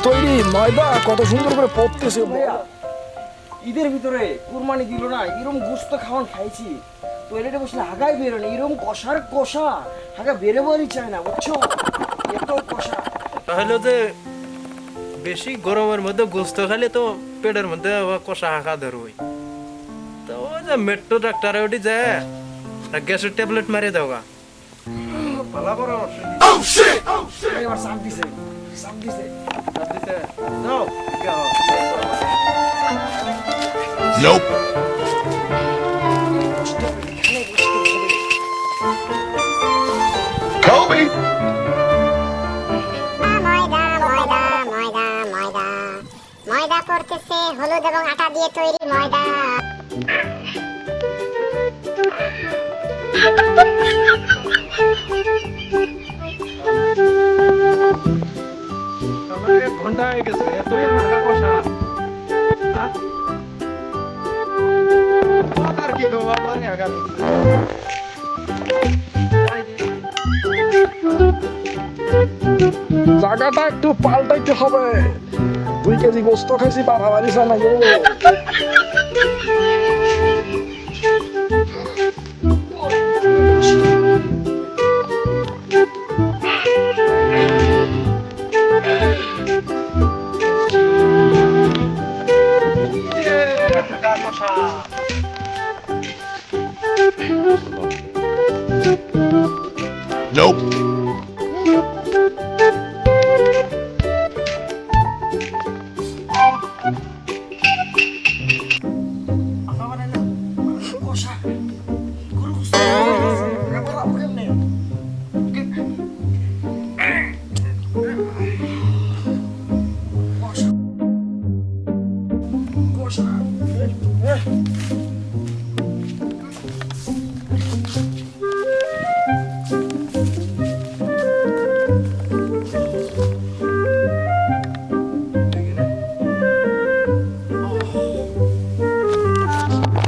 তৈরি ময়দা কত সুন্দর করে পড়তেছে। ঈদের ভিতরে কুরবানি দিল না, এরকম গোস্ত খাওয়ান খাইছি, টয়লেটে বসলে হাগাই বেরোনি, এরকম কষার কষা হাগা বেরোবারই চায় না, বুঝছো? এত কষা। তাহলে যে বেশি গরমের মধ্যে গোস্ত খেলে তো পেটের মধ্যে কষা হাঁকা ধরবই। তো ওই যে মেট্রো ডাক্তারে ওটি যায় গ্যাসের ট্যাবলেট মারিয়ে দাও গা। ভালো পরামর্শ এবার চাপ দিছে, চাপ দিছে। দিতে দাও। Nope. Kobe. ময়দা করতেছে হলুদ এবং আটা দিয়ে তৈরি ময়দা। আমার 1 ঘন্টা হয়ে গেছে এত হাঁকা কষা। আর কি দেবো আমার আগামী জায়গাটা একটু পাল্টাইতে হবে। 2 কেজি গোস্ত খাইছি, বাবা বাড়ি না গো। Nope.